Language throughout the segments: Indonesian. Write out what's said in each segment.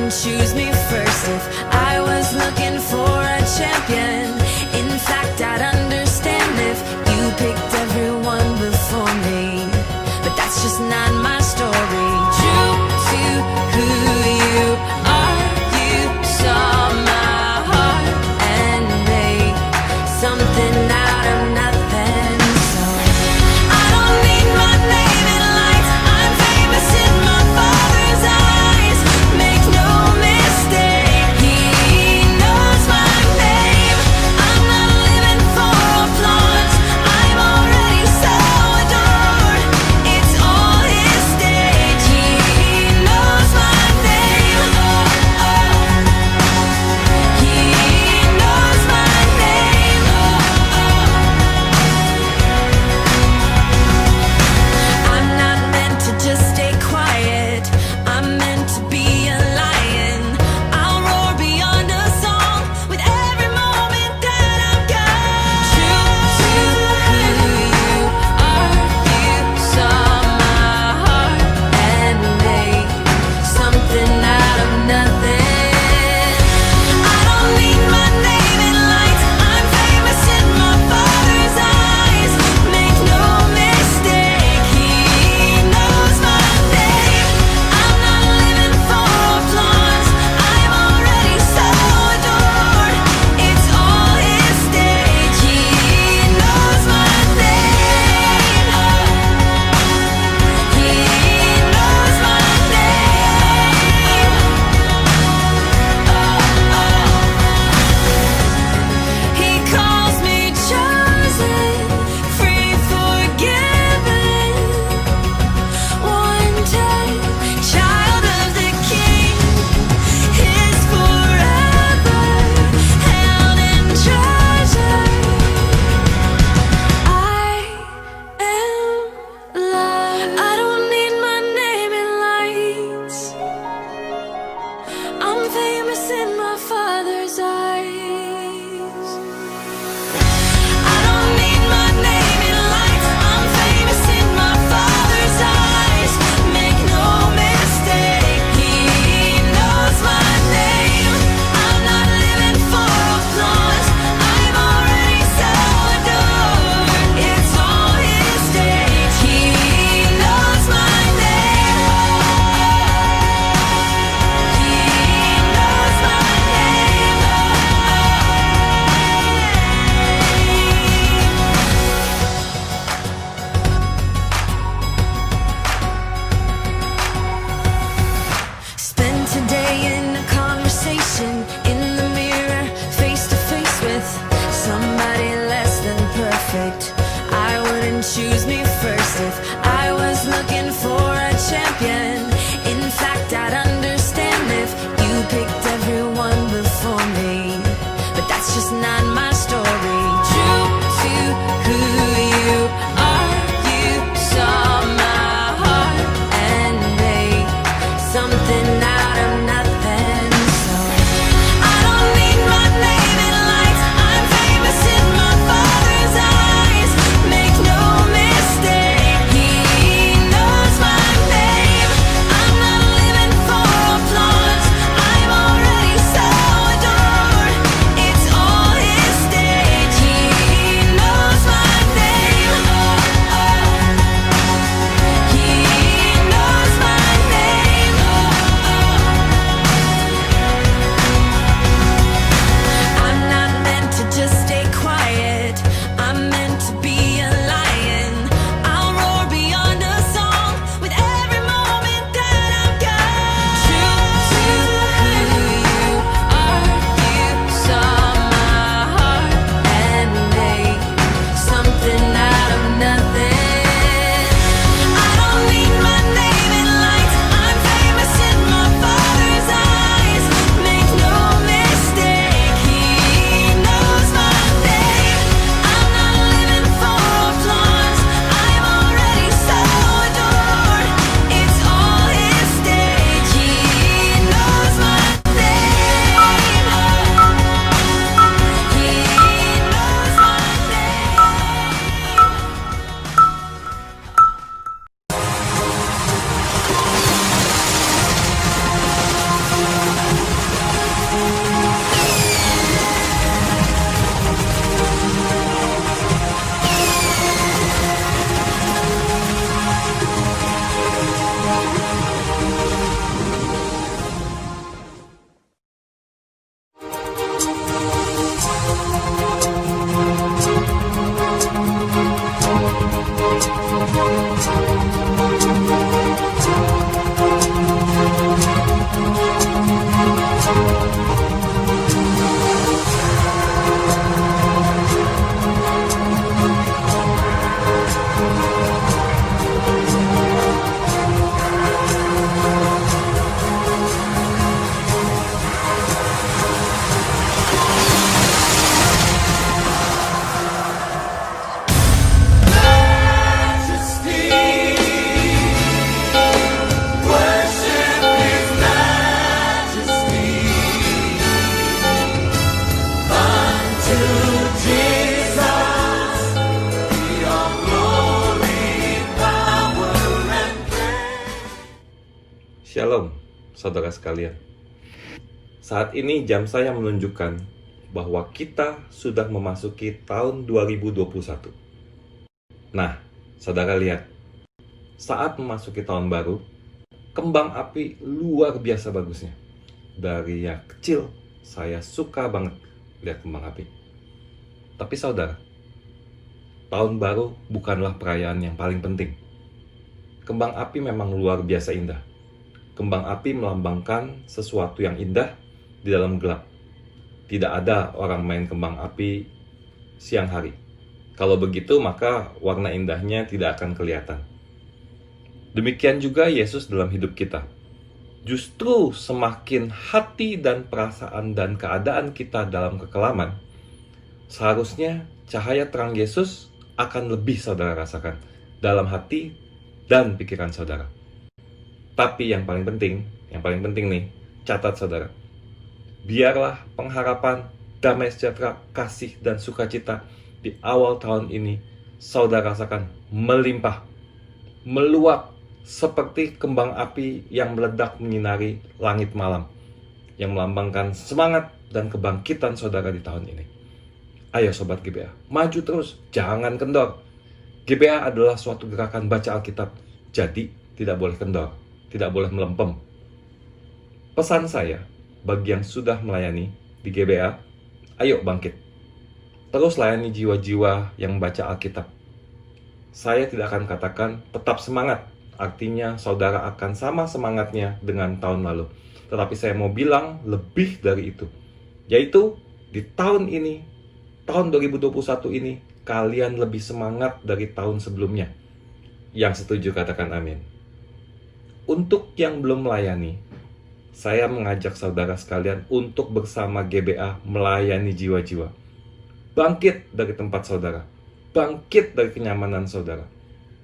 didn't choose me first. If I was looking for a champion, in fact I'd understand if you picked everyone before me. But that's just not my story. True to who you are, you saw my heart and made something out of nothing. So I don't need my name in lights, I'm famous in my Father's eyes. Make no mistake, saudara sekalian. Saat ini jam saya menunjukkan bahwa kita sudah memasuki tahun 2021. Nah, saudara lihat, saat memasuki tahun baru, kembang api luar biasa bagusnya. Dari yang kecil, saya suka banget lihat kembang api. Tapi saudara, tahun baru bukanlah perayaan yang paling penting. Kembang api memang luar biasa indah. Kembang api melambangkan sesuatu yang indah di dalam gelap. Tidak ada orang main kembang api siang hari. Kalau begitu, maka warna indahnya tidak akan kelihatan. Demikian juga Yesus dalam hidup kita. Justru semakin hati dan perasaan dan keadaan kita dalam kekelaman, seharusnya cahaya terang Yesus akan lebih saudara rasakan dalam hati dan pikiran saudara. Tapi yang paling penting nih, catat saudara. Biarlah pengharapan, damai sejahtera, kasih, dan sukacita di awal tahun ini saudara rasakan melimpah, meluap seperti kembang api yang meledak menyinari langit malam, yang melambangkan semangat dan kebangkitan saudara di tahun ini. Ayo Sobat GBA, maju terus, jangan kendor. GBA adalah suatu gerakan baca Alkitab, jadi tidak boleh kendor, tidak boleh melempem. Pesan saya bagi yang sudah melayani di GBA, ayo bangkit. Terus layani jiwa-jiwa yang membaca Alkitab. Saya tidak akan katakan tetap semangat, artinya saudara akan sama semangatnya dengan tahun lalu. Tetapi saya mau bilang lebih dari itu, yaitu di tahun ini, tahun 2021 ini, kalian lebih semangat dari tahun sebelumnya. Yang setuju katakan amin. Untuk yang belum melayani, saya mengajak saudara sekalian untuk bersama GBA melayani jiwa-jiwa. Bangkit dari tempat saudara, bangkit dari kenyamanan saudara.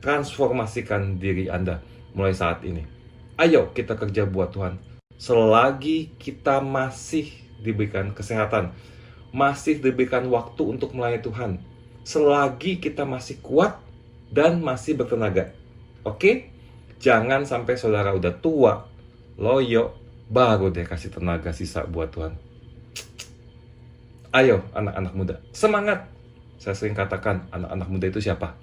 Transformasikan diri Anda mulai saat ini. Ayo kita kerja buat Tuhan. Selagi kita masih diberikan kesehatan, masih diberikan waktu untuk melayani Tuhan, selagi kita masih kuat dan masih bertenaga. Oke? Jangan sampai saudara udah tua, loyo, baru deh kasih tenaga sisa buat Tuhan. Ayo anak-anak muda, semangat. Saya sering katakan, anak-anak muda itu siapa?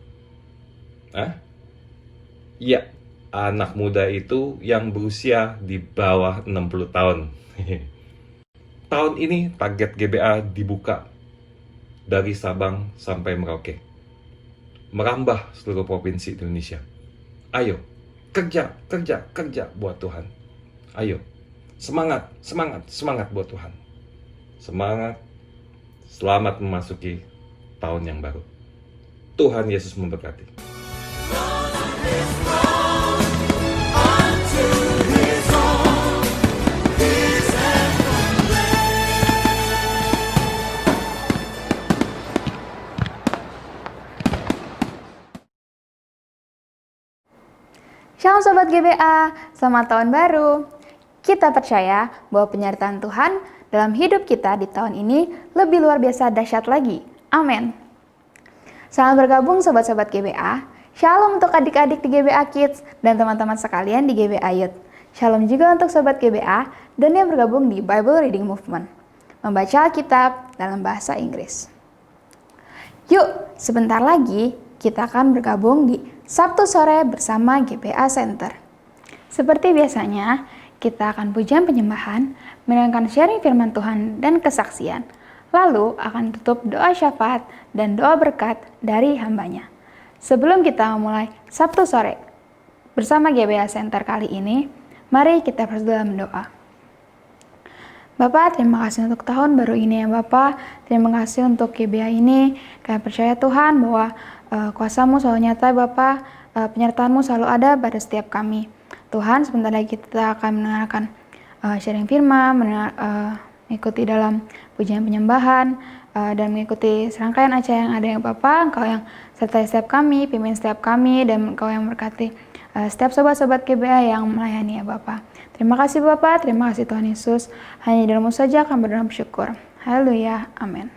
Iya, anak muda itu yang berusia di bawah 60 tahun. Tahun ini target GBA dibuka dari Sabang sampai Merauke, merambah seluruh provinsi di Indonesia. Ayo, kerja buat Tuhan. Ayo, semangat buat Tuhan. Semangat, selamat memasuki tahun yang baru. Tuhan Yesus memberkati. Shalom Sobat GBA, selamat tahun baru. Kita percaya bahwa penyertaan Tuhan dalam hidup kita di tahun ini lebih luar biasa dahsyat lagi. Amin. Selamat bergabung Sobat-Sobat GBA. Shalom untuk adik-adik di GBA Kids dan teman-teman sekalian di GBA Youth. Shalom juga untuk Sobat GBA dan yang bergabung di Bible Reading Movement, membaca Alkitab dalam bahasa Inggris. Yuk, sebentar lagi kita akan bergabung di Sabtu sore bersama GBA Center. Seperti biasanya, kita akan pujian penyembahan, mendengarkan sharing firman Tuhan dan kesaksian. Lalu akan tutup doa syafaat dan doa berkat dari hambanya. Sebelum kita memulai Sabtu sore bersama GBA Center kali ini, mari kita bersatu dalam doa. Bapak, terima kasih untuk tahun baru ini ya Bapak. Terima kasih untuk GBA ini. Kami percaya Tuhan bahwa kuasa-Mu selalu nyata Bapak, penyertaan-Mu selalu ada pada setiap kami. Tuhan, sebentar lagi kita akan mendengarkan sharing firman, mengikuti dalam pujian penyembahan, dan mengikuti serangkaian acara yang ada ya Bapak. Engkau yang sertai setiap kami, pimpin setiap kami, dan Engkau yang berkati setiap sobat-sobat GBA yang melayani ya Bapak. Terima kasih Bapak, terima kasih Tuhan Yesus. Hanya di dalam-Mu saja kami berdoa bersyukur. Haleluya, amin.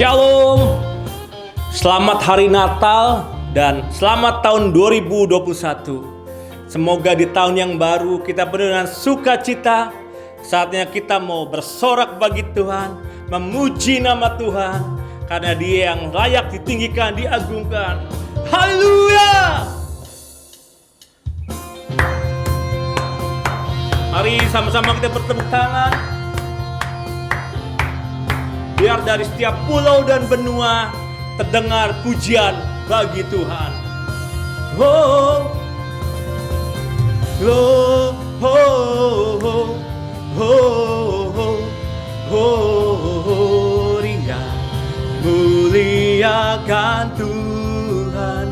Shalom. Selamat hari Natal dan selamat tahun 2021. Semoga di tahun yang baru kita penuh dengan sukacita. Saatnya kita mau bersorak bagi Tuhan, memuji nama Tuhan, karena Dia yang layak ditinggikan, diagungkan. Haleluya. Mari sama-sama kita bertepuk tangan. Biar dari setiap pulau dan benua terdengar pujian bagi Tuhan. Oh, oh, oh, oh, oh, oh, oh, ria, muliakan Tuhan.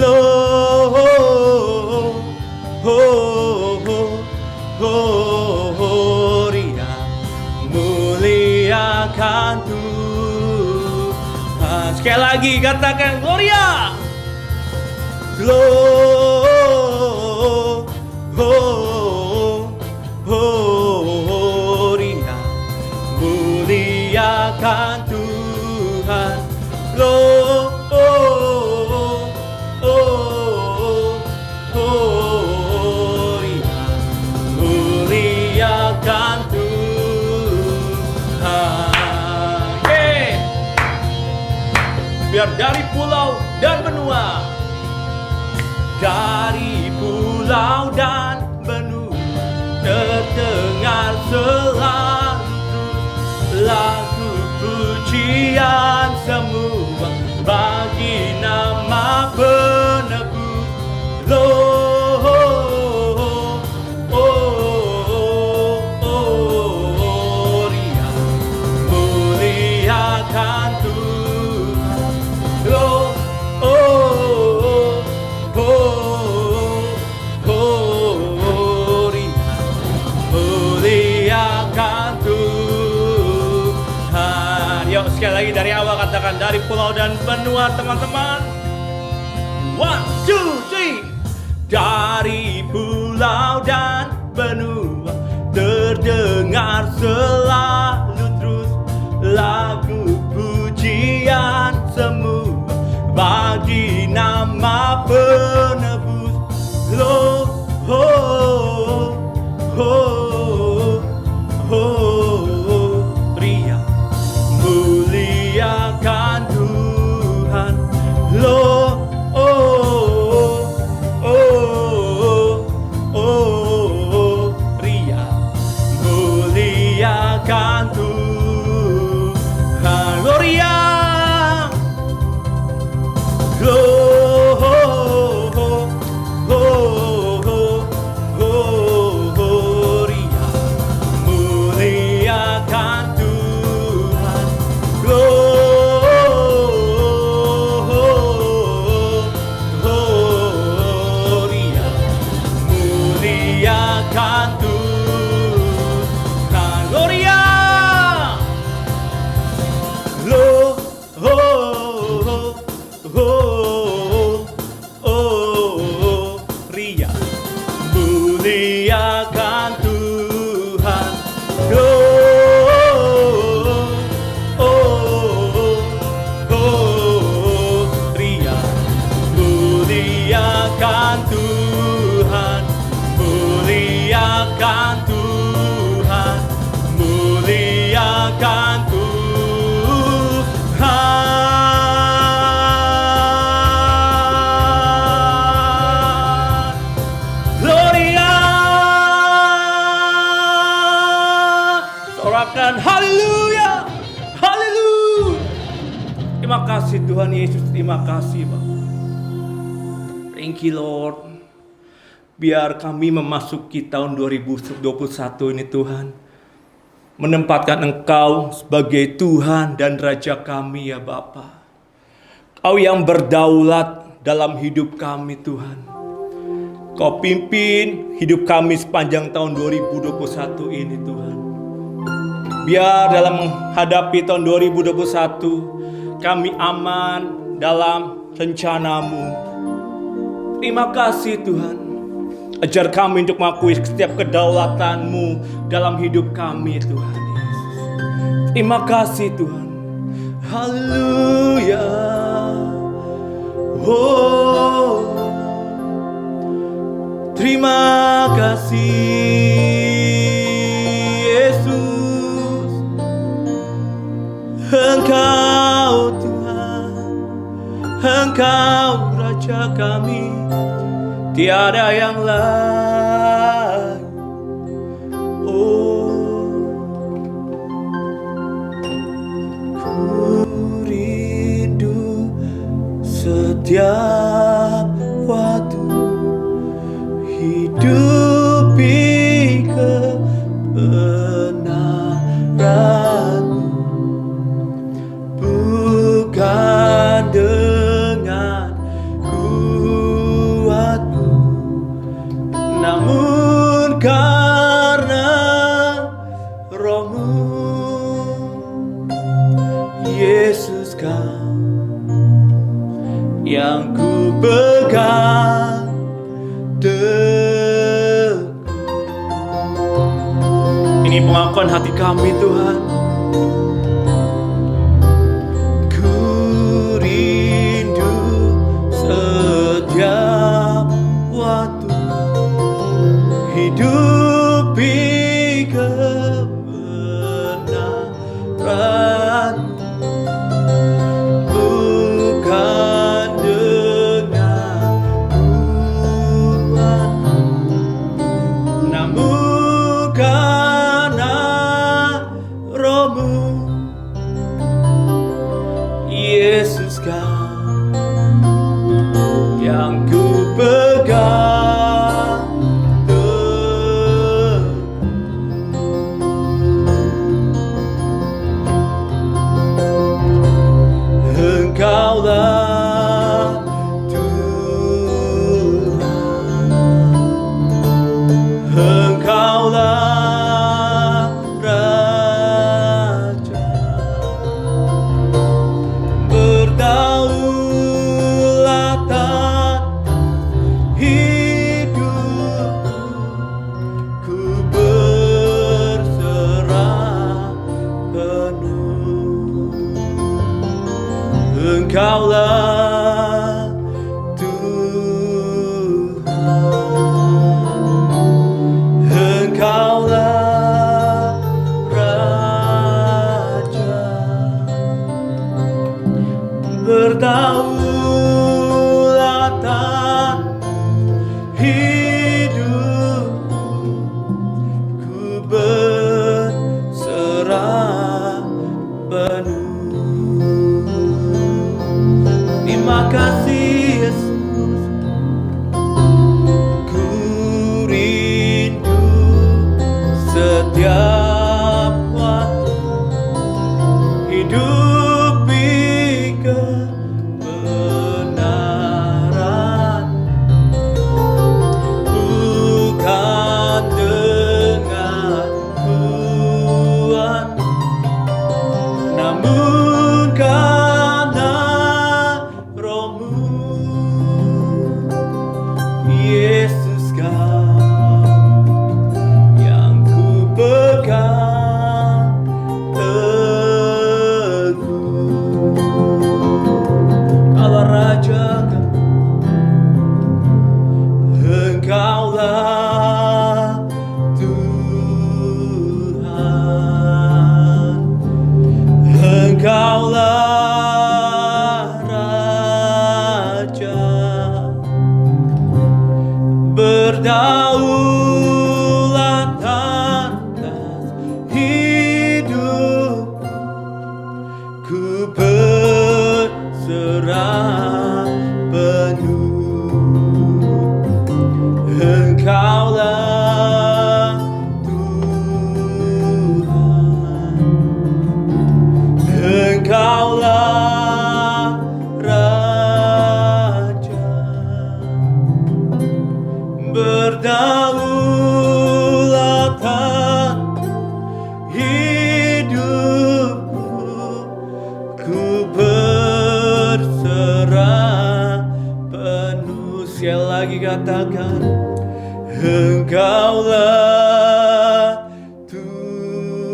Oh, oh, oh, oh, oh, ria, muliakan Tuhan. Sekali lagi katakan Gloria. Gloria, muliakan Tuhan. Gloria, muliakan Tuhan. Biar dari pulau dan benua, dari pulau dan benua terdengar selalu lagu pujian semua bagi nama penebus. Gloria, muliakan Tuhan. Muliakan Tuhan. Yuk sekali lagi dari awal katakan, dari pulau dan benua teman-teman. 1, 2, 3. Dari pulau dan benua terdengar selalu terus lagu pujian semua bagi nama penebus. Gloria, muliakan Tuhan. Gloria, muliakan Tuhan. Gloria, Gloria, muliakan Tuhan. Gloria, muliakan Tuhan. Gloria, Ria, muliakan Tuhan. Ria, muliakan Tuhan. Muliakan Tuhan. Muliakan Tuhan. Gloria. Sorakan haleluya. Haleluya. Terima kasih Tuhan Yesus. Terima kasih Pak. Thank you Lord. Biar kami memasuki tahun 2021 ini Tuhan, menempatkan Engkau sebagai Tuhan dan Raja kami ya Bapa. Kau yang berdaulat dalam hidup kami Tuhan. Kau pimpin hidup kami sepanjang tahun 2021 ini Tuhan. Biar dalam menghadapi tahun 2021 kami aman dalam rencana-Mu. Terima kasih Tuhan. Ajar kami untuk mengakui setiap kedaulatan-Mu dalam hidup kami Tuhan Yesus. Terima kasih Tuhan. Haleluya. Oh, terima kasih Yesus, Engkau Tuhan, Engkau Raja kami, tiada yang lain. Oh, ku rindu setiap waktu hidupi kebenaran-Mu, bukan dengan kuatku, namun karena Roh-Mu. Yesus, Kau yang ku pegang teguh. Ini pengakuan hati kami, Tuhan. Ku rindu setiap waktu hidupi kebenaran, bukan dengan kuat, namun karena Roh-Mu. Yesus, Kau yang ku pegang teguh. Engkaulah Tuhan, Engkaulah Raja, berdaulat atas hidupku, ku berserah penuh. Engkaulah Tuhan, Engkaulah Raja, berdaulat atas hidupku, ku berserah penuh. Terima kasih Yesus, ku rindu setiap waktu hidupi kebenaran, bukan dengan kuat, namun karena Roh-Mu. Yesus, Kau yang ku pegang teguh. Kaulah Raja kami, Engkaulah Tuhan, Engkaulah Raja, berdaulat atas hidupku, ku berserah penuh. Engkaulah Tuhan, Engkaulah Raja, berdaulat atas hidupku, ku berserah penuh. Sekali lagi katakan, Engkaulah Tuhan,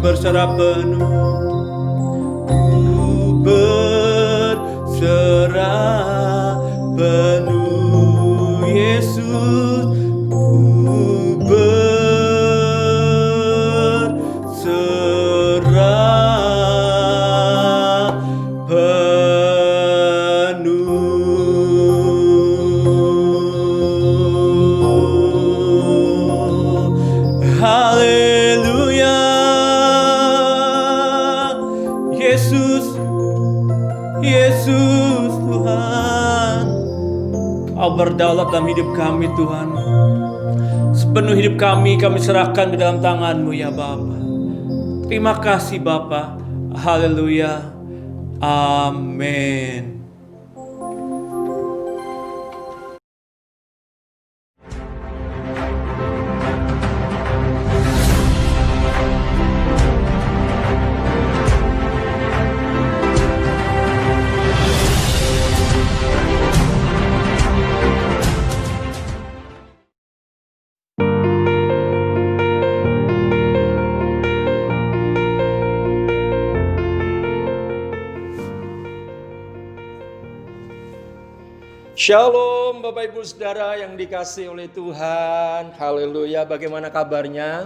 berserah penuh, ku berserah penuh Yesus, ku berserah penuh. Haleluya, Yesus, Yesus Tuhan, Kau berdaulat dalam hidup kami Tuhan. Sepenuh hidup kami serahkan ke dalam tangan-Mu ya Bapa. Terima kasih Bapa. Haleluya. Amin. Shalom Bapak Ibu Saudara yang dikasihi oleh Tuhan. Haleluya, bagaimana kabarnya?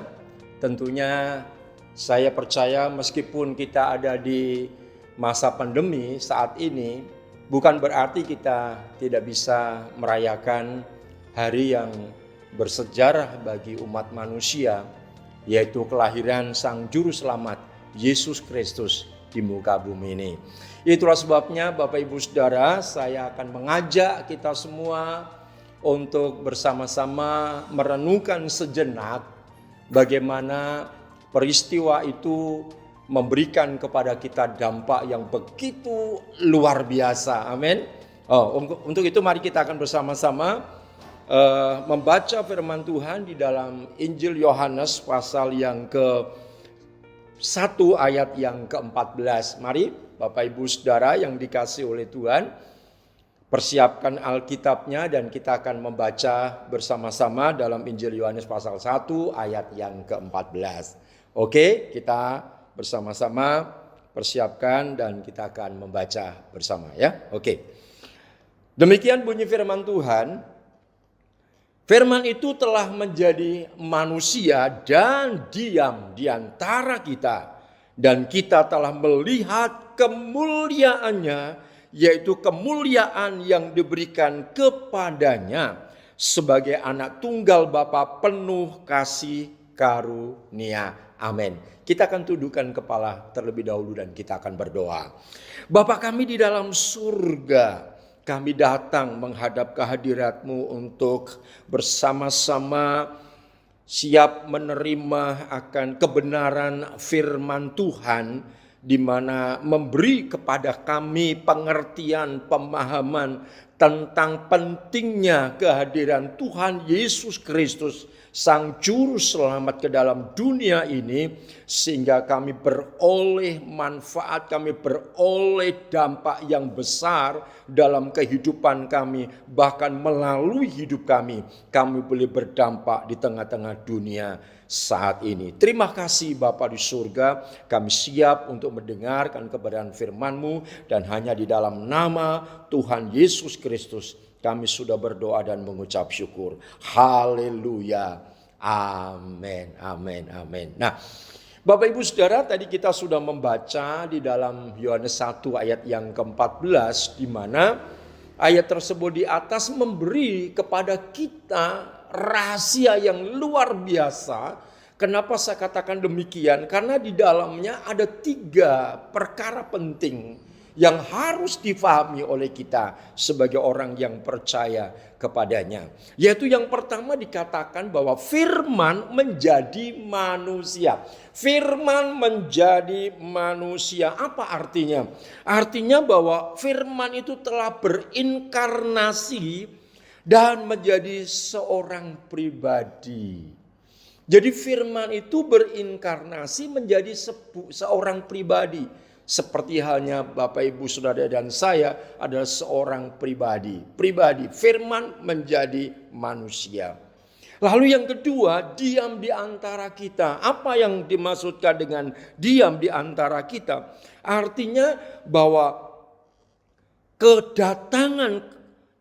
Tentunya saya percaya meskipun kita ada di masa pandemi saat ini, bukan berarti kita tidak bisa merayakan hari yang bersejarah bagi umat manusia, yaitu kelahiran Sang Juru Selamat Yesus Kristus di muka bumi ini. Itulah sebabnya Bapak Ibu Saudara, saya akan mengajak kita semua untuk bersama-sama merenungkan sejenak bagaimana peristiwa itu memberikan kepada kita dampak yang begitu luar biasa. Amin. Untuk itu mari kita akan bersama-sama membaca firman Tuhan di dalam Injil Yohanes pasal yang ke-1 ayat yang ke-14. Mari Bapak Ibu Saudara yang dikasihi oleh Tuhan, persiapkan Alkitabnya dan kita akan membaca bersama-sama dalam Injil Yohanes pasal 1 ayat yang ke-14. Oke, kita bersama-sama persiapkan dan kita akan membaca bersama ya. Oke. Demikian bunyi firman Tuhan. Firman itu telah menjadi manusia dan diam di antara kita. Dan kita telah melihat kemuliaannya, yaitu kemuliaan yang diberikan kepadanya sebagai anak tunggal Bapa penuh kasih karunia. Amin. Kita akan tundukkan kepala terlebih dahulu dan kita akan berdoa. Bapa kami di dalam surga, kami datang menghadap kehadirat-Mu untuk bersama-sama siap menerima akan kebenaran firman Tuhan, di mana memberi kepada kami pengertian, pemahaman tentang pentingnya kehadiran Tuhan Yesus Kristus, Sang Juru Selamat ke dalam dunia ini, sehingga kami beroleh manfaat, kami beroleh dampak yang besar dalam kehidupan kami, bahkan melalui hidup kami boleh berdampak di tengah-tengah dunia saat ini. Terima kasih Bapa di surga, kami siap untuk mendengarkan kebenaran firman-Mu, dan hanya di dalam nama Tuhan Yesus Kristus kami sudah berdoa dan mengucap syukur. Haleluya. Amin. Amin. Amin. Nah, Bapak Ibu Saudara, tadi kita sudah membaca di dalam Yohanes 1 ayat yang ke-14, di mana ayat tersebut di atas memberi kepada kita rahasia yang luar biasa. Kenapa saya katakan demikian? Karena di dalamnya ada 3 perkara penting yang harus difahami oleh kita sebagai orang yang percaya kepadanya. Yaitu yang pertama dikatakan bahwa firman menjadi manusia. Firman menjadi manusia. Apa artinya? Artinya bahwa firman itu telah berinkarnasi dan menjadi seorang pribadi. Jadi firman itu berinkarnasi menjadi seorang pribadi. Seperti halnya Bapak Ibu Saudara dan saya adalah seorang pribadi. Firman menjadi manusia. Lalu yang kedua, diam di antara kita. Apa yang dimaksudkan dengan diam di antara kita? Artinya bahwa kedatangan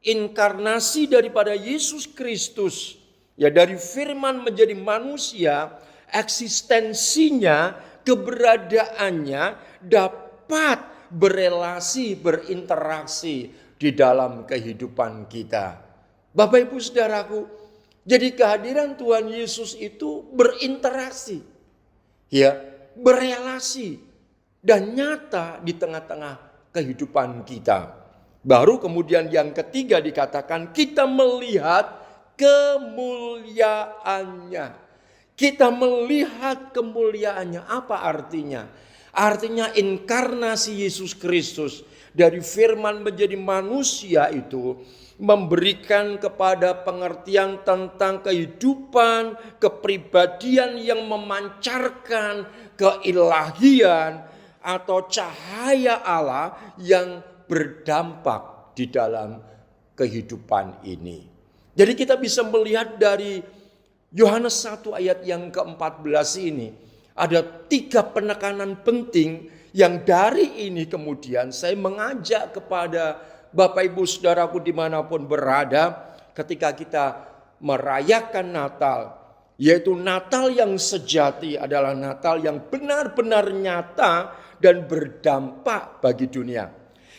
inkarnasi daripada Yesus Kristus, ya dari firman menjadi manusia, eksistensinya, keberadaannya dapat berelasi, berinteraksi di dalam kehidupan kita. Bapak Ibu Saudaraku, jadi kehadiran Tuhan Yesus itu berinteraksi, ya, berelasi dan nyata di tengah-tengah kehidupan kita. Baru kemudian yang ketiga dikatakan kita melihat kemuliaannya. Kita melihat kemuliaannya. Apa artinya? Artinya inkarnasi Yesus Kristus dari firman menjadi manusia itu memberikan kepada pengertian tentang kehidupan, kepribadian yang memancarkan keilahian atau cahaya Allah yang berdampak di dalam kehidupan ini. Jadi kita bisa melihat dari Yohanes 1 ayat yang ke-14 ini ada 3 penekanan penting yang dari ini kemudian saya mengajak kepada Bapak Ibu Saudaraku dimanapun berada ketika kita merayakan Natal. Yaitu Natal yang sejati adalah Natal yang benar-benar nyata dan berdampak bagi dunia.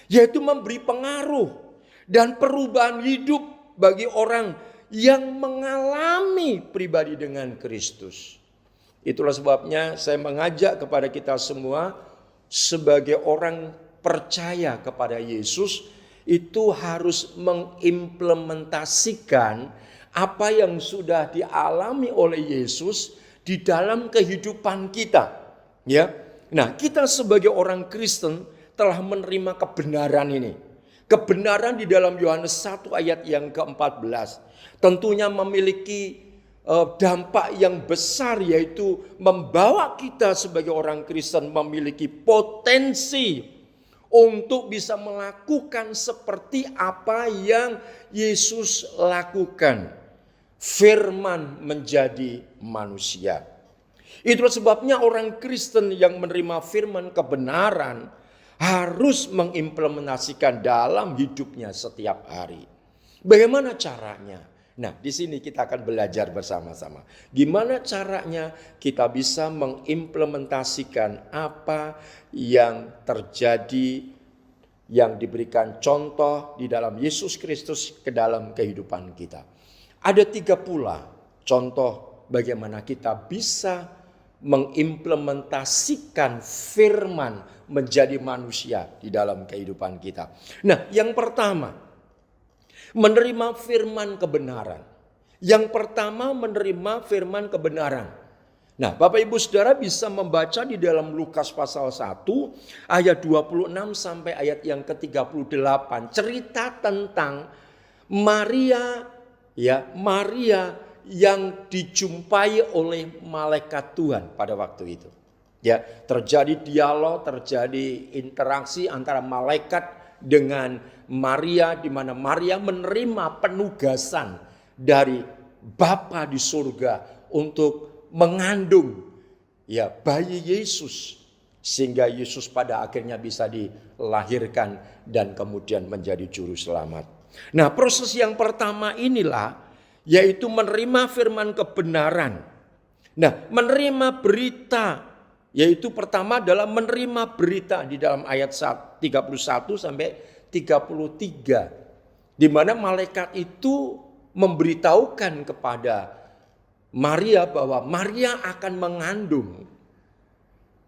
Yaitu memberi pengaruh dan perubahan hidup bagi orang yang mengalami pribadi dengan Kristus. Itulah sebabnya saya mengajak kepada kita semua sebagai orang percaya kepada Yesus itu harus mengimplementasikan apa yang sudah dialami oleh Yesus di dalam kehidupan kita. Ya, nah kita sebagai orang Kristen telah menerima kebenaran ini. Kebenaran di dalam Yohanes 1 ayat yang ke-14 tentunya memiliki dampak yang besar, yaitu membawa kita sebagai orang Kristen memiliki potensi untuk bisa melakukan seperti apa yang Yesus lakukan. Firman menjadi manusia. Itulah sebabnya orang Kristen yang menerima firman kebenaran harus mengimplementasikan dalam hidupnya setiap hari. Bagaimana caranya? Nah, di sini kita akan belajar bersama-sama. Gimana caranya kita bisa mengimplementasikan apa yang terjadi, yang diberikan contoh di dalam Yesus Kristus ke dalam kehidupan kita. Ada 3 pula contoh bagaimana kita bisa mengimplementasikan firman menjadi manusia di dalam kehidupan kita. Nah, yang pertama, menerima firman kebenaran. Yang pertama menerima firman kebenaran. Nah, Bapak Ibu Saudara bisa membaca di dalam Lukas pasal 1 ayat 26 sampai ayat yang ke-38. Cerita tentang Maria, ya, Maria yang dijumpai oleh malaikat Tuhan pada waktu itu. Ya, terjadi dialog, terjadi interaksi antara malaikat dengan Maria, di mana Maria menerima penugasan dari Bapa di surga untuk mengandung, ya, bayi Yesus, sehingga Yesus pada akhirnya bisa dilahirkan dan kemudian menjadi juru selamat. Nah, proses yang pertama inilah yaitu menerima firman kebenaran. Nah, menerima berita, yaitu pertama adalah menerima berita di dalam ayat 31 sampai 33, di mana malaikat itu memberitahukan kepada Maria bahwa Maria akan mengandung,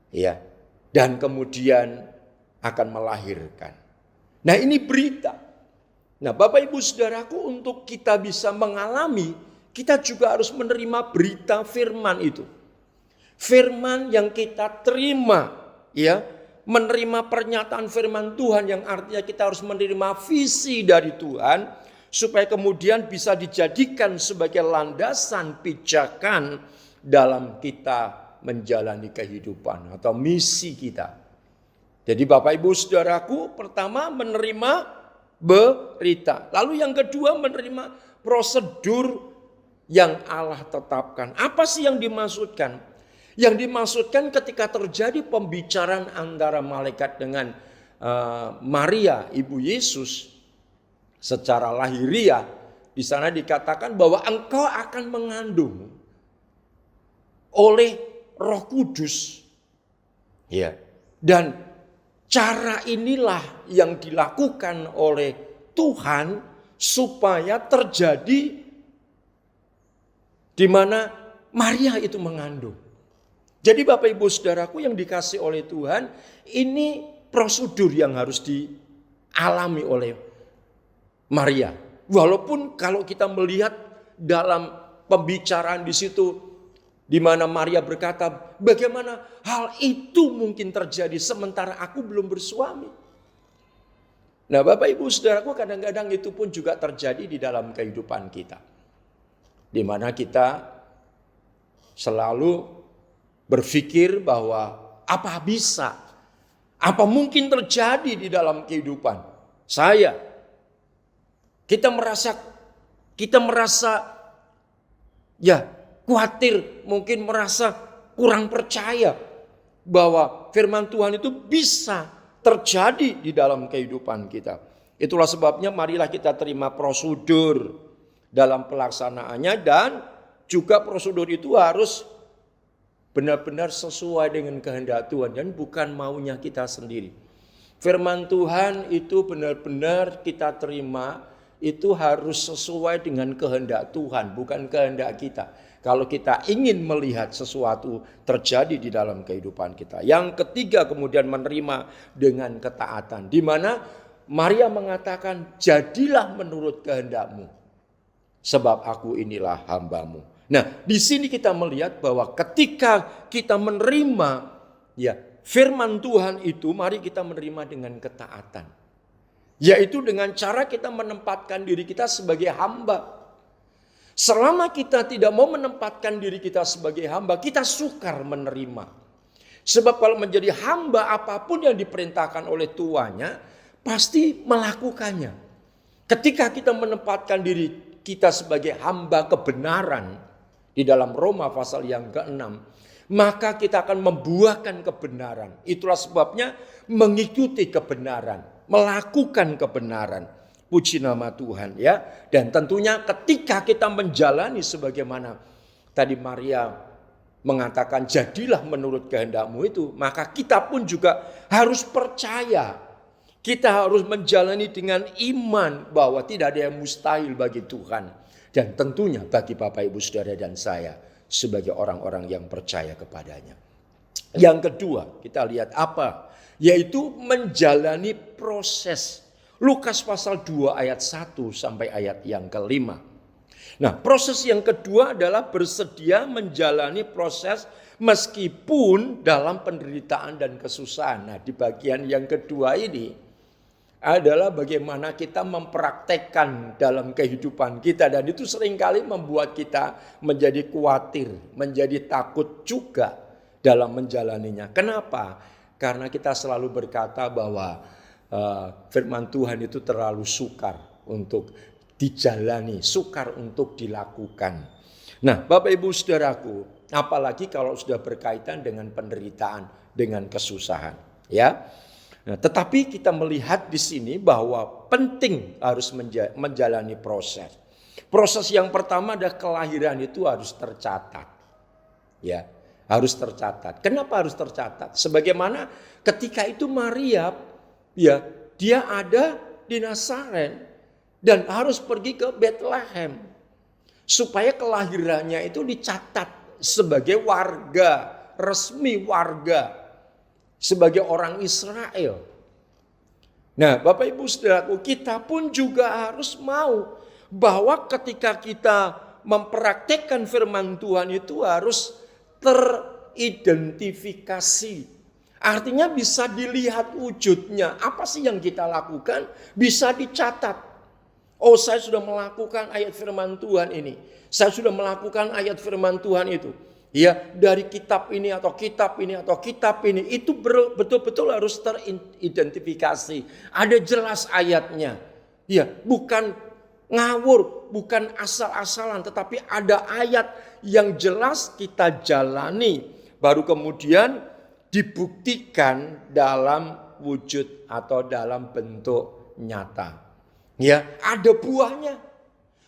ya, dan kemudian akan melahirkan. Nah, ini berita. Nah, Bapak Ibu Saudaraku, untuk kita bisa mengalami, kita juga harus menerima berita firman itu. Firman yang kita terima, ya, menerima pernyataan firman Tuhan yang artinya kita harus menerima visi dari Tuhan supaya kemudian bisa dijadikan sebagai landasan pijakan dalam kita menjalani kehidupan atau misi kita. Jadi Bapak Ibu Saudaraku, pertama menerima berita. Lalu yang kedua menerima prosedur yang Allah tetapkan. Apa sih yang dimaksudkan? Yang dimaksudkan ketika terjadi pembicaraan antara malaikat dengan Maria, ibu Yesus, secara lahiriah, di sana dikatakan bahwa engkau akan mengandung oleh Roh Kudus. Ya. Dan cara inilah yang dilakukan oleh Tuhan supaya terjadi di mana Maria itu mengandung. Jadi Bapak Ibu Saudaraku yang dikasih oleh Tuhan, ini prosedur yang harus dialami oleh Maria. Walaupun kalau kita melihat dalam pembicaraan di situ, di mana Maria berkata, bagaimana hal itu mungkin terjadi sementara aku belum bersuami. Nah Bapak Ibu Saudaraku, kadang-kadang itu pun juga terjadi di dalam kehidupan kita. Di mana kita selalu berpikir bahwa apa bisa, apa mungkin terjadi di dalam kehidupan saya. Kita merasa ya khawatir, mungkin merasa kurang percaya bahwa firman Tuhan itu bisa terjadi di dalam kehidupan kita. Itulah sebabnya marilah kita terima prosedur dalam pelaksanaannya, dan juga prosedur itu harus benar-benar sesuai dengan kehendak Tuhan dan bukan maunya kita sendiri. Firman Tuhan itu benar-benar kita terima, itu harus sesuai dengan kehendak Tuhan, bukan kehendak kita. Kalau kita ingin melihat sesuatu terjadi di dalam kehidupan kita. Yang ketiga kemudian menerima dengan ketaatan, di mana Maria mengatakan, jadilah menurut kehendakmu, sebab aku inilah hambamu. Nah, di sini kita melihat bahwa ketika kita menerima ya firman Tuhan itu, mari kita menerima dengan ketaatan. Yaitu dengan cara kita menempatkan diri kita sebagai hamba. Selama kita tidak mau menempatkan diri kita sebagai hamba, kita sukar menerima. Sebab kalau menjadi hamba, apapun yang diperintahkan oleh tuannya, pasti melakukannya. Ketika kita menempatkan diri kita sebagai hamba kebenaran di dalam Roma pasal yang ke-6, maka kita akan membuahkan kebenaran. Itulah sebabnya mengikuti kebenaran, melakukan kebenaran. Puji nama Tuhan ya. Dan tentunya ketika kita menjalani sebagaimana tadi Maria mengatakan jadilah menurut kehendakmu itu, maka kita pun juga harus percaya. Kita harus menjalani dengan iman bahwa tidak ada yang mustahil bagi Tuhan. Dan tentunya bagi Bapak Ibu Saudara dan saya sebagai orang-orang yang percaya kepadanya. Yang kedua kita lihat apa? Yaitu menjalani proses. Lukas pasal 2 ayat 1 sampai ayat yang ke-5. Nah, proses yang kedua adalah bersedia menjalani proses meskipun dalam penderitaan dan kesusahan. Nah, di bagian yang kedua ini adalah bagaimana kita mempraktekkan dalam kehidupan kita. Dan itu seringkali membuat kita menjadi khawatir, menjadi takut juga dalam menjalaninya. Kenapa? Karena kita selalu berkata bahwa firman Tuhan itu terlalu sukar untuk dijalani, sukar untuk dilakukan. Nah, Bapak Ibu Saudaraku, apalagi kalau sudah berkaitan dengan penderitaan, dengan kesusahan, ya. Nah, tetapi kita melihat di sini bahwa penting harus menjalani proses. Proses yang pertama adalah kelahiran itu harus tercatat. Ya, harus tercatat. Kenapa harus tercatat? Sebagaimana ketika itu Maria, ya, dia ada di Nazaret dan harus pergi ke Bethlehem supaya kelahirannya itu dicatat sebagai warga, resmi warga, sebagai orang Israel. Nah, Bapak Ibu Saudaraku, kita pun juga harus mau bahwa ketika kita mempraktekkan firman Tuhan itu harus teridentifikasi. Artinya bisa dilihat wujudnya. Apa sih yang kita lakukan? Bisa dicatat. Oh, saya sudah melakukan ayat firman Tuhan ini. Saya sudah melakukan ayat firman Tuhan itu. Ya, dari kitab ini atau kitab ini atau kitab ini, itu betul-betul harus teridentifikasi. Ada jelas ayatnya. Ya, bukan ngawur, bukan asal-asalan, tetapi ada ayat yang jelas kita jalani, baru kemudian dibuktikan dalam wujud atau dalam bentuk nyata. Ya, ada buahnya.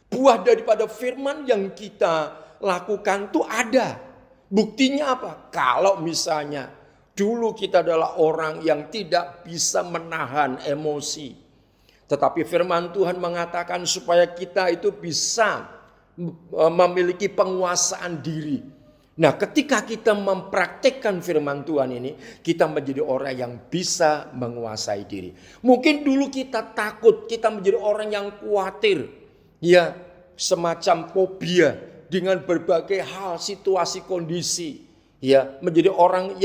Buah daripada firman yang kita lakukan tuh ada. Buktinya apa? Kalau misalnya dulu kita adalah orang yang tidak bisa menahan emosi. Tetapi firman Tuhan mengatakan supaya kita itu bisa memiliki penguasaan diri. Nah, ketika kita mempraktikkan firman Tuhan ini, kita menjadi orang yang bisa menguasai diri. Mungkin dulu kita takut, kita menjadi orang yang khawatir. Ya, semacam fobia dengan berbagai hal, situasi, kondisi. Ya, menjadi orang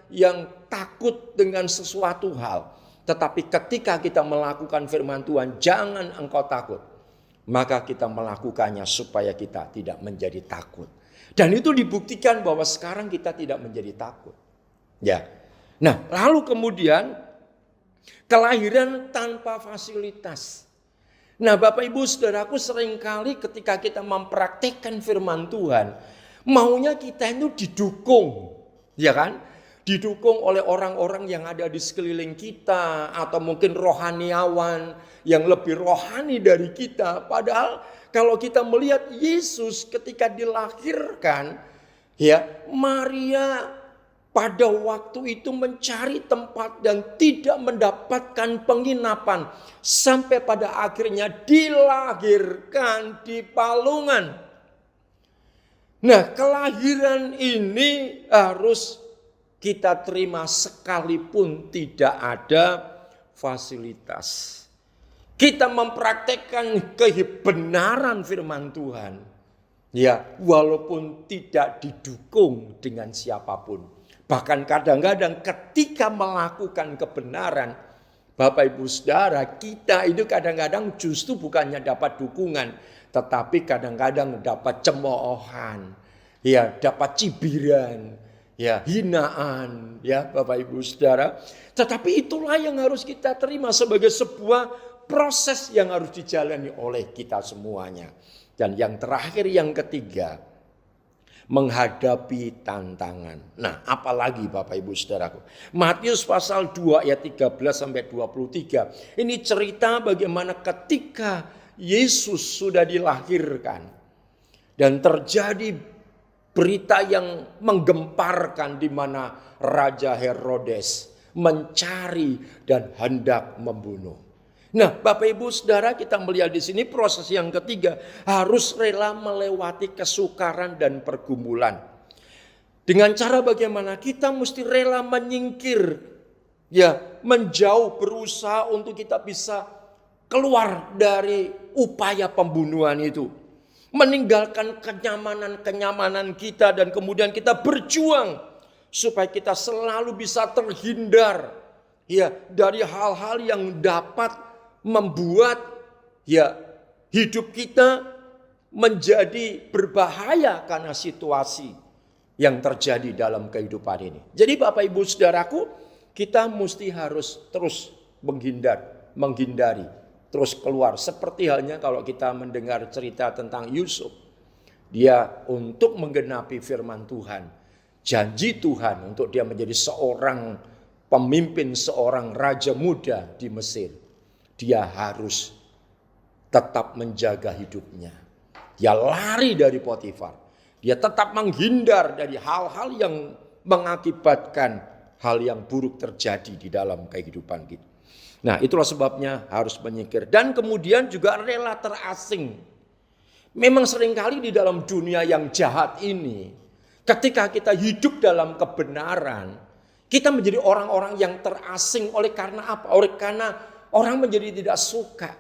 yang takut dengan sesuatu hal. Tetapi ketika kita melakukan firman Tuhan, jangan engkau takut. Maka kita melakukannya supaya kita tidak menjadi takut. Dan itu dibuktikan bahwa sekarang kita tidak menjadi takut. Ya. Nah, lalu kemudian kelahiran tanpa fasilitas. Nah, Bapak Ibu Saudaraku, seringkali ketika kita mempraktikkan firman Tuhan, maunya kita itu didukung. Ya kan? Didukung oleh orang-orang yang ada di sekeliling kita, atau mungkin rohaniawan yang lebih rohani dari kita. Padahal kalau kita melihat Yesus ketika dilahirkan, ya, Maria pada waktu itu mencari tempat dan tidak mendapatkan penginapan sampai pada akhirnya dilahirkan di palungan. Nah, kelahiran ini harus kita terima sekalipun tidak ada fasilitas. Kita mempraktekkan kebenaran firman Tuhan. Ya, walaupun tidak didukung dengan siapapun. Bahkan kadang-kadang ketika melakukan kebenaran, Bapak Ibu Saudara, kita itu kadang-kadang justru bukannya dapat dukungan, tetapi kadang-kadang dapat cemoohan. Ya, dapat cibiran. Ya, hinaan, ya Bapak Ibu Saudara. Tetapi itulah yang harus kita terima sebagai sebuah proses yang harus dijalani oleh kita semuanya. Dan yang terakhir, yang ketiga, menghadapi tantangan. Nah, apalagi Bapak Ibu Saudaraku, Matius pasal 2 ayat 13 sampai 23. Ini cerita bagaimana ketika Yesus sudah dilahirkan dan terjadi berita yang menggemparkan di mana Raja Herodes mencari dan hendak membunuh. Nah, Bapak Ibu Saudara, kita melihat di sini proses yang ketiga, harus rela melewati kesukaran dan pergumulan. Dengan cara bagaimana? Kita mesti rela menyingkir, ya, menjauh, berusaha untuk kita bisa keluar dari upaya pembunuhan itu. Meninggalkan kenyamanan kita dan kemudian kita berjuang supaya kita selalu bisa terhindar, ya, dari hal-hal yang dapat membuat, ya, hidup kita menjadi berbahaya karena situasi yang terjadi dalam kehidupan ini. Jadi Bapak Ibu Saudaraku, kita mesti harus terus menghindari, terus keluar. Seperti halnya kalau kita mendengar cerita tentang Yusuf. Dia untuk menggenapi firman Tuhan, janji Tuhan untuk dia menjadi seorang pemimpin, seorang raja muda di Mesir. Dia harus tetap menjaga hidupnya. Dia lari dari Potifar. Dia tetap menghindar dari hal-hal yang mengakibatkan hal yang buruk terjadi di dalam kehidupan kita. Nah, itulah sebabnya harus menyingkir. Dan kemudian juga rela terasing. Memang seringkali di dalam dunia yang jahat ini, ketika kita hidup dalam kebenaran, kita menjadi orang-orang yang terasing. Oleh karena apa? Oleh karena orang menjadi tidak suka,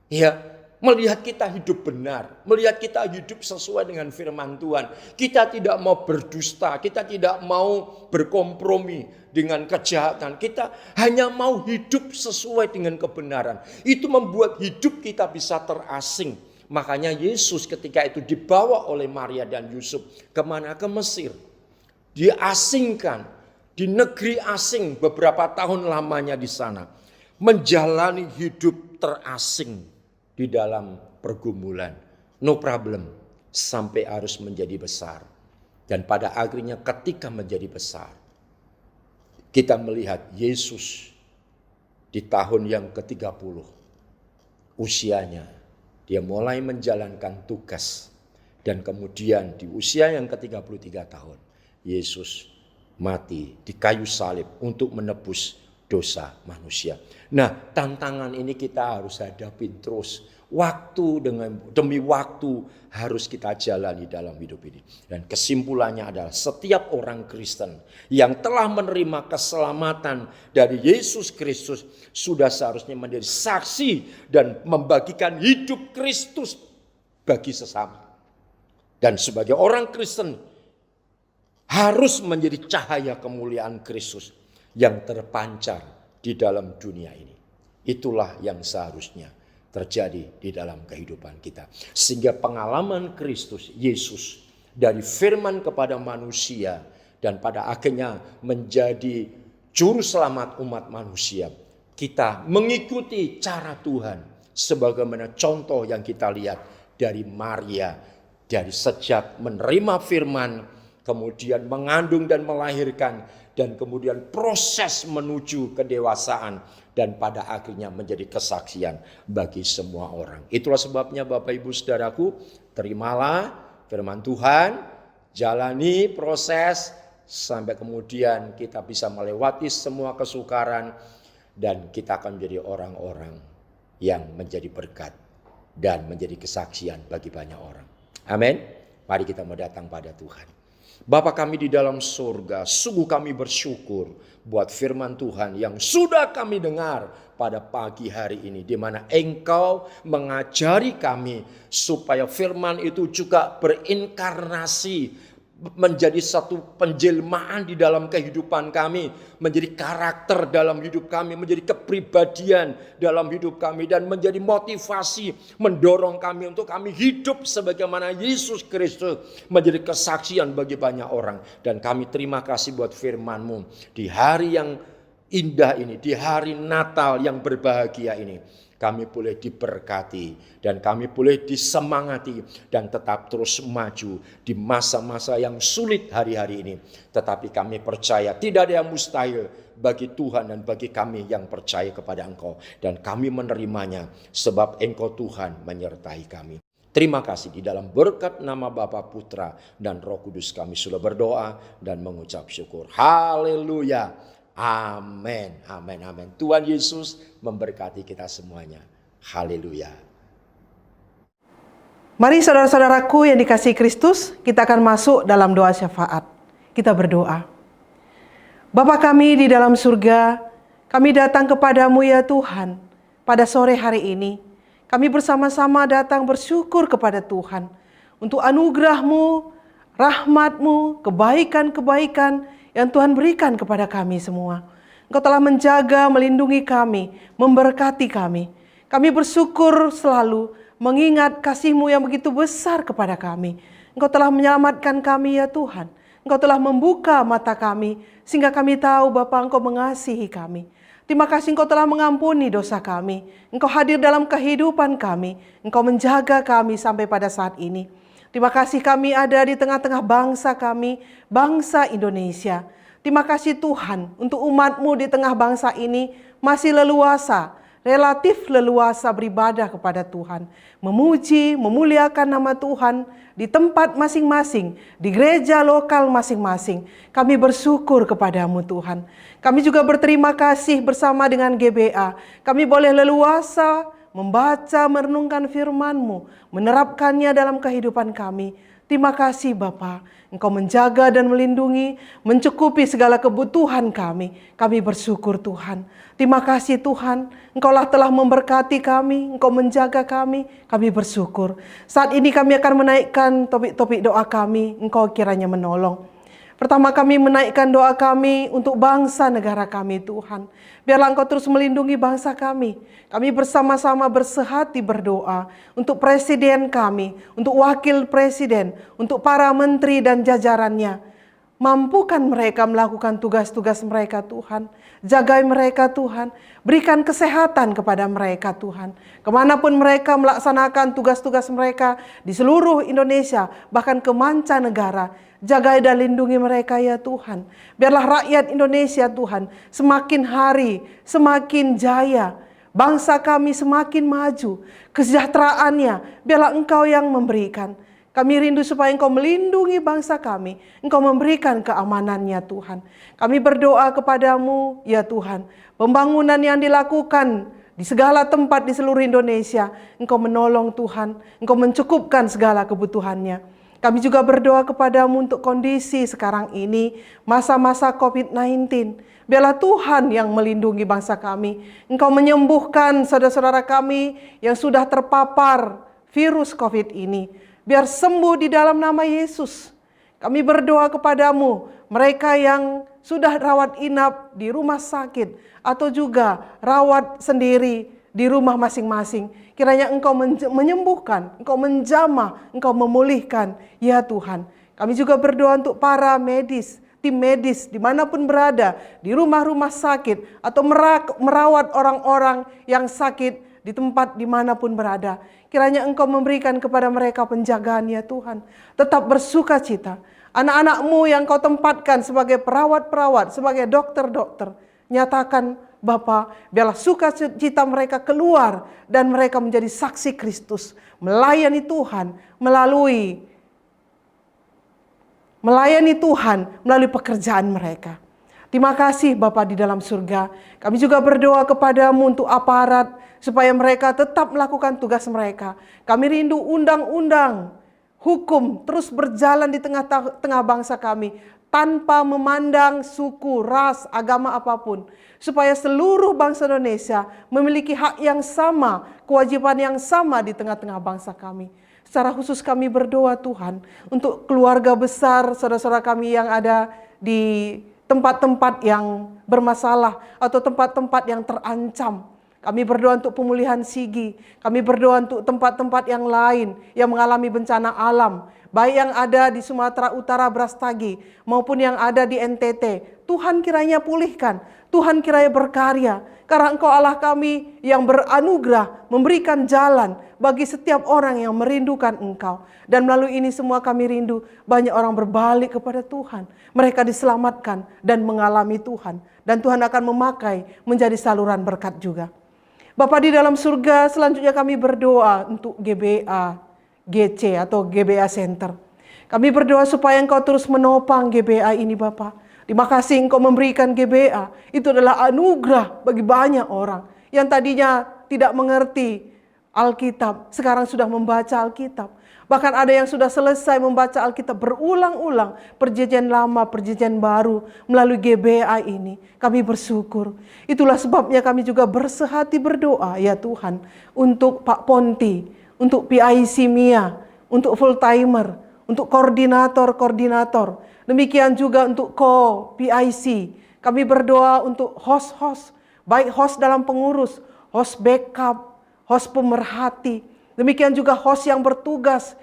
ya, melihat kita hidup benar, melihat kita hidup sesuai dengan firman Tuhan. Kita tidak mau berdusta, kita tidak mau berkompromi dengan kejahatan. Kita hanya mau hidup sesuai dengan kebenaran. Itu membuat hidup kita bisa terasing. Makanya Yesus ketika itu dibawa oleh Maria dan Yusuf kemana? Ke Mesir. Diasingkan di negeri asing beberapa tahun lamanya di sana. Menjalani hidup terasing di dalam pergumulan. No problem. Sampai harus menjadi besar. Dan pada akhirnya ketika menjadi besar, kita melihat Yesus di tahun yang ke-30. Usianya, dia mulai menjalankan tugas. Dan kemudian di usia yang ke-33 tahun, Yesus mati di kayu salib untuk menebus dosa manusia. Nah, tantangan ini kita harus hadapi terus. Waktu demi waktu harus kita jalani dalam hidup ini. Dan kesimpulannya adalah setiap orang Kristen yang telah menerima keselamatan dari Yesus Kristus sudah seharusnya menjadi saksi dan membagikan hidup Kristus bagi sesama. Dan sebagai orang Kristen harus menjadi cahaya kemuliaan Kristus yang terpancar di dalam dunia ini. Itulah yang seharusnya terjadi di dalam kehidupan kita. Sehingga pengalaman Kristus Yesus dari firman kepada manusia dan pada akhirnya menjadi juru selamat umat manusia. Kita mengikuti cara Tuhan sebagaimana contoh yang kita lihat dari Maria, dari sejak menerima firman, kemudian mengandung dan melahirkan, dan kemudian proses menuju kedewasaan, dan pada akhirnya menjadi kesaksian bagi semua orang. Itulah sebabnya Bapak Ibu Saudaraku, terimalah firman Tuhan, jalani proses sampai kemudian kita bisa melewati semua kesukaran dan kita akan menjadi orang-orang yang menjadi berkat dan menjadi kesaksian bagi banyak orang. Amin. Mari kita mendatang pada Tuhan. Bapa kami di dalam surga, sungguh kami bersyukur buat firman Tuhan yang sudah kami dengar pada pagi hari ini, di mana Engkau mengajari kami supaya firman itu juga berinkarnasi, menjadi satu penjelmaan di dalam kehidupan kami, menjadi karakter dalam hidup kami, menjadi kepribadian dalam hidup kami, dan menjadi motivasi mendorong kami untuk kami hidup sebagaimana Yesus Kristus, menjadi kesaksian bagi banyak orang. Dan kami terima kasih buat firman-Mu di hari yang indah ini, di hari Natal yang berbahagia ini. Kami boleh diberkati dan kami boleh disemangati dan tetap terus maju di masa-masa yang sulit hari-hari ini. Tetapi kami percaya tidak ada yang mustahil bagi Tuhan dan bagi kami yang percaya kepada Engkau. Dan kami menerimanya sebab Engkau Tuhan menyertai kami. Terima kasih di dalam berkat nama Bapa, Putra dan Roh Kudus kami sudah berdoa dan mengucap syukur. Haleluya. Amin, amin, amin. Tuhan Yesus memberkati kita semuanya. Haleluya. Mari saudara-saudaraku yang dikasihi Kristus, kita akan masuk dalam doa syafaat. Kita berdoa. Bapa kami di dalam surga, kami datang kepadamu ya Tuhan. Pada sore hari ini, kami bersama-sama datang bersyukur kepada Tuhan untuk anugerah-Mu, rahmat-Mu, kebaikan-kebaikan yang Tuhan berikan kepada kami semua. Engkau telah menjaga, melindungi kami, memberkati kami. Kami bersyukur selalu mengingat kasih-Mu yang begitu besar kepada kami. Engkau telah menyelamatkan kami ya Tuhan. Engkau telah membuka mata kami sehingga kami tahu Bapa Engkau mengasihi kami. Terima kasih Engkau telah mengampuni dosa kami. Engkau hadir dalam kehidupan kami. Engkau menjaga kami sampai pada saat ini. Terima kasih kami ada di tengah-tengah bangsa kami, bangsa Indonesia. Terima kasih Tuhan untuk umat-Mu di tengah bangsa ini masih leluasa, relatif leluasa beribadah kepada Tuhan. Memuji, memuliakan nama Tuhan di tempat masing-masing, di gereja lokal masing-masing. Kami bersyukur kepadamu Tuhan. Kami juga berterima kasih bersama dengan GBA. Kami boleh leluasa membaca, merenungkan firman-Mu, menerapkannya dalam kehidupan kami. Terima kasih Bapa, Engkau menjaga dan melindungi, mencukupi segala kebutuhan kami. Kami bersyukur Tuhan. Terima kasih Tuhan, Engkaulah telah memberkati kami, Engkau menjaga kami bersyukur. Saat ini kami akan menaikkan topik-topik doa kami, Engkau kiranya menolong. Pertama kami menaikkan doa kami untuk bangsa negara kami Tuhan. Biarlah Engkau terus melindungi bangsa kami. Kami bersama-sama bersehati berdoa untuk presiden kami, untuk wakil presiden, untuk para menteri dan jajarannya. Mampukan mereka melakukan tugas-tugas mereka Tuhan. Jagai mereka Tuhan. Berikan kesehatan kepada mereka Tuhan. Kemanapun mereka melaksanakan tugas-tugas mereka di seluruh Indonesia, bahkan ke mancanegara. Jagai dan lindungi mereka ya Tuhan. Biarlah rakyat Indonesia Tuhan semakin hari semakin jaya. Bangsa kami semakin maju. Kesejahteraannya biarlah Engkau yang memberikan. Kami rindu supaya Engkau melindungi bangsa kami. Engkau memberikan keamanannya Tuhan. Kami berdoa kepadamu ya Tuhan. Pembangunan yang dilakukan di segala tempat di seluruh Indonesia. Engkau menolong Tuhan. Engkau mencukupkan segala kebutuhannya. Kami juga berdoa kepadamu untuk kondisi sekarang ini. Masa-masa COVID-19. Biarlah Tuhan yang melindungi bangsa kami. Engkau menyembuhkan saudara-saudara kami yang sudah terpapar virus COVID ini. Biar sembuh di dalam nama Yesus. Kami berdoa kepadamu, mereka yang sudah rawat inap di rumah sakit atau juga rawat sendiri di rumah masing-masing. Kiranya Engkau menyembuhkan, Engkau menjamah, Engkau memulihkan. Ya Tuhan, kami juga berdoa untuk para medis, tim medis dimanapun berada, di rumah-rumah sakit atau merawat orang-orang yang sakit di tempat dimanapun berada. Kiranya Engkau memberikan kepada mereka penjagaan ya Tuhan. Tetap bersuka cita. Anak-anak-Mu yang Kau tempatkan sebagai perawat-perawat, sebagai dokter-dokter. Nyatakan Bapa, biarlah sukacita mereka keluar dan mereka menjadi saksi Kristus. Melayani Tuhan melalui Tuhan melalui pekerjaan mereka. Terima kasih Bapa di dalam surga. Kami juga berdoa kepadamu untuk aparat supaya mereka tetap melakukan tugas mereka. Kami rindu undang-undang hukum terus berjalan di tengah bangsa kami tanpa memandang suku, ras, agama apapun. Supaya seluruh bangsa Indonesia memiliki hak yang sama, kewajiban yang sama di tengah-tengah bangsa kami. Secara khusus kami berdoa Tuhan untuk keluarga besar saudara-saudara kami yang ada di tempat-tempat yang bermasalah atau tempat-tempat yang terancam. Kami berdoa untuk pemulihan Sigi. Kami berdoa untuk tempat-tempat yang lain yang mengalami bencana alam. Baik yang ada di Sumatera Utara Brastagi maupun yang ada di NTT. Tuhan kiranya pulihkan. Tuhan kiranya berkarya. Karena Engkau Allah kami yang beranugerah memberikan jalan bagi setiap orang yang merindukan Engkau. Dan melalui ini semua kami rindu banyak orang berbalik kepada Tuhan. Mereka diselamatkan dan mengalami Tuhan. Dan Tuhan akan memakai menjadi saluran berkat juga. Bapa di dalam surga, selanjutnya kami berdoa untuk GBA, GC atau GBA Center. Kami berdoa supaya Engkau terus menopang GBA ini Bapa. Terima kasih Engkau memberikan GBA. Itu adalah anugerah bagi banyak orang yang tadinya tidak mengerti Alkitab, sekarang sudah membaca Alkitab. Bahkan ada yang sudah selesai membaca Alkitab berulang-ulang, perjanjian lama, perjanjian baru melalui GBA ini. Kami bersyukur. Itulah sebabnya kami juga bersehati berdoa ya Tuhan untuk Pak Ponti, untuk PIC Mia, untuk full timer, untuk koordinator-koordinator. Demikian juga untuk PIC. Kami berdoa untuk host-host, baik host dalam pengurus, host backup, host pemerhati. Demikian juga host yang bertugas,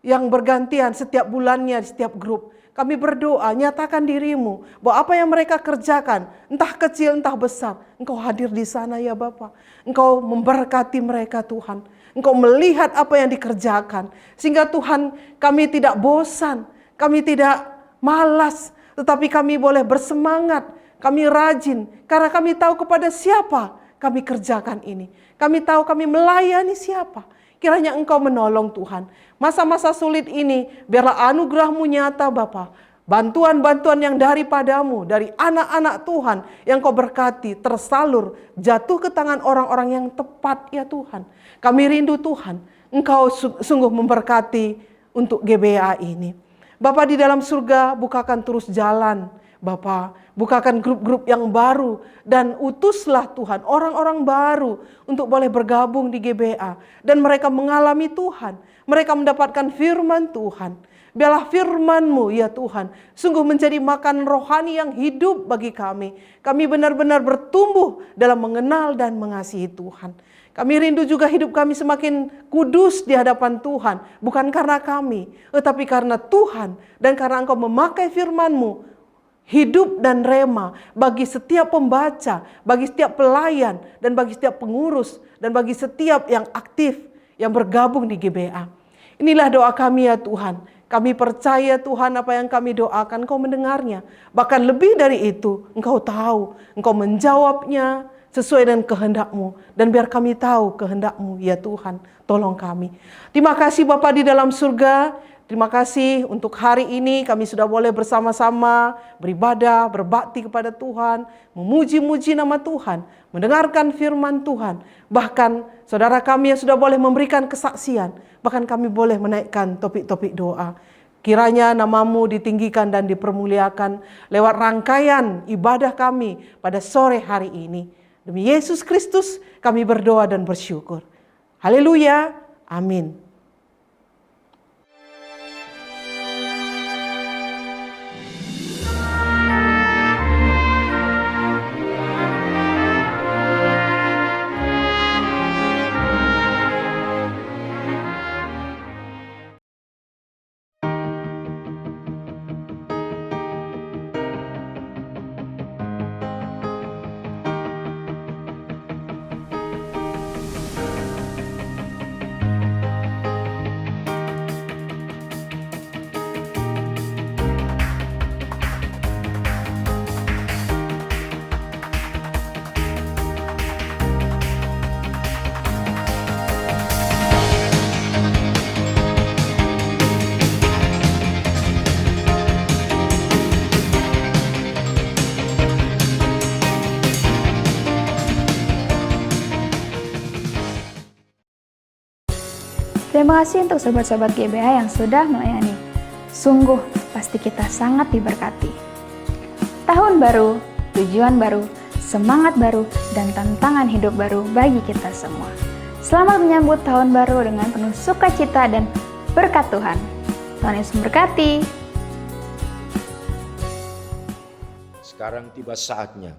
yang bergantian setiap bulannya di setiap grup. Kami berdoa, nyatakan dirimu, bahwa apa yang mereka kerjakan, entah kecil, entah besar, Engkau hadir di sana ya Bapa. Engkau memberkati mereka Tuhan. Engkau melihat apa yang dikerjakan. Sehingga Tuhan kami tidak bosan, kami tidak malas, tetapi kami boleh bersemangat, kami rajin, karena kami tahu kepada siapa kami kerjakan ini. Kami tahu kami melayani siapa. Kiranya Engkau menolong Tuhan. Masa-masa sulit ini, biarlah anugerah-Mu nyata Bapa. Bantuan-bantuan yang daripadamu, dari anak-anak Tuhan yang Kau berkati, tersalur, jatuh ke tangan orang-orang yang tepat ya Tuhan. Kami rindu Tuhan, Engkau sungguh memberkati untuk GBA ini. Bapa di dalam surga, bukakan terus jalan Bapa, bukakan grup-grup yang baru dan utuslah Tuhan orang-orang baru untuk boleh bergabung di GBA dan mereka mengalami Tuhan, mereka mendapatkan firman Tuhan. Biarlah firman-Mu ya Tuhan sungguh menjadi makan rohani yang hidup bagi kami. Kami benar-benar bertumbuh dalam mengenal dan mengasihi Tuhan. Kami rindu juga hidup kami semakin kudus di hadapan Tuhan. Bukan karena kami, tetapi karena Tuhan dan karena Engkau memakai firman-Mu hidup dan rema bagi setiap pembaca, bagi setiap pelayan, dan bagi setiap pengurus, dan bagi setiap yang aktif yang bergabung di GBA. Inilah doa kami ya Tuhan. Kami percaya Tuhan apa yang kami doakan Engkau mendengarnya. Bahkan lebih dari itu, Engkau tahu, Engkau menjawabnya sesuai dengan kehendak-Mu. Dan biar kami tahu kehendak-Mu ya Tuhan, tolong kami. Terima kasih Bapa di dalam surga. Terima kasih untuk hari ini kami sudah boleh bersama-sama beribadah, berbakti kepada Tuhan, memuji-muji nama Tuhan, mendengarkan firman Tuhan. Bahkan saudara kami yang sudah boleh memberikan kesaksian, bahkan kami boleh menaikkan topik-topik doa. Kiranya nama-Mu ditinggikan dan dipermuliakan lewat rangkaian ibadah kami pada sore hari ini. Demi Yesus Kristus kami berdoa dan bersyukur. Haleluya, amin. Terima kasih untuk sobat-sobat GBA yang sudah melayani. Sungguh, pasti kita sangat diberkati. Tahun baru, tujuan baru, semangat baru, dan tantangan hidup baru bagi kita semua. Selamat menyambut tahun baru dengan penuh sukacita dan berkat Tuhan. Tuhan Yesus memberkati. Sekarang tiba saatnya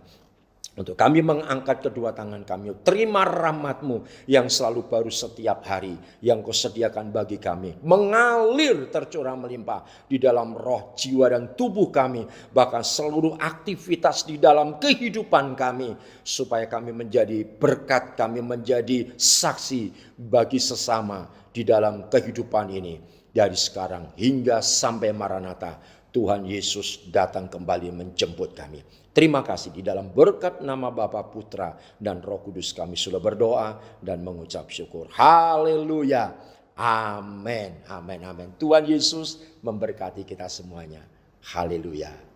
untuk kami mengangkat kedua tangan kami. Terima rahmat-Mu yang selalu baru setiap hari. Yang Kau sediakan bagi kami. Mengalir tercurah melimpah di dalam roh, jiwa dan tubuh kami. Bahkan seluruh aktivitas di dalam kehidupan kami. Supaya kami menjadi berkat, kami menjadi saksi bagi sesama di dalam kehidupan ini. Dari sekarang hingga sampai Maranatha. Tuhan Yesus datang kembali menjemput kami. Terima kasih di dalam berkat nama Bapa, Putra, dan Roh Kudus kami sudah berdoa dan mengucap syukur. Haleluya. Amin. Amin. Amin. Tuhan Yesus memberkati kita semuanya. Haleluya.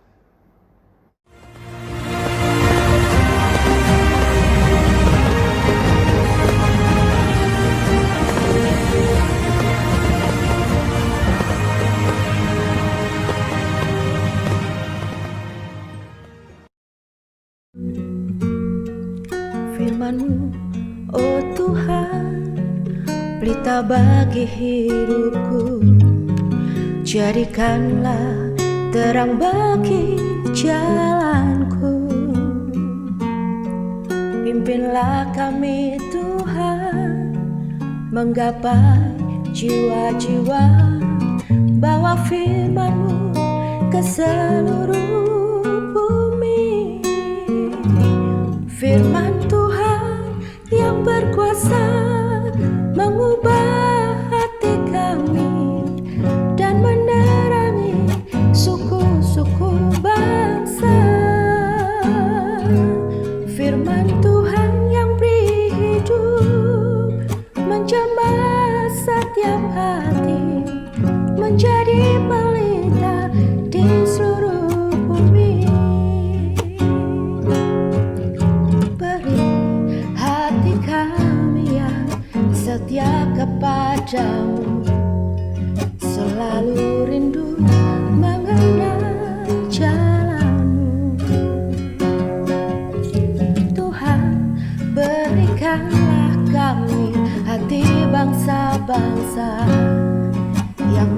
Firman-Mu, oh Tuhan, pelita bagi hidupku. Jadikanlah terang bagi jalanku. Pimpinlah kami Tuhan, menggapai jiwa-jiwa. Bawa firman-Mu ke seluruh bumi. Firman Tuhan yang berkuasa mengubah hati kami dan menerangi suku-suku bangsa. Firman Tuhan yang beri hidup menjamah setiap hati, menjadi pelita di seluruh bumi. Setia kepadamu, selalu rindu mengenal jalanmu. Tuhan, berikanlah kami hati bangsa-bangsa yang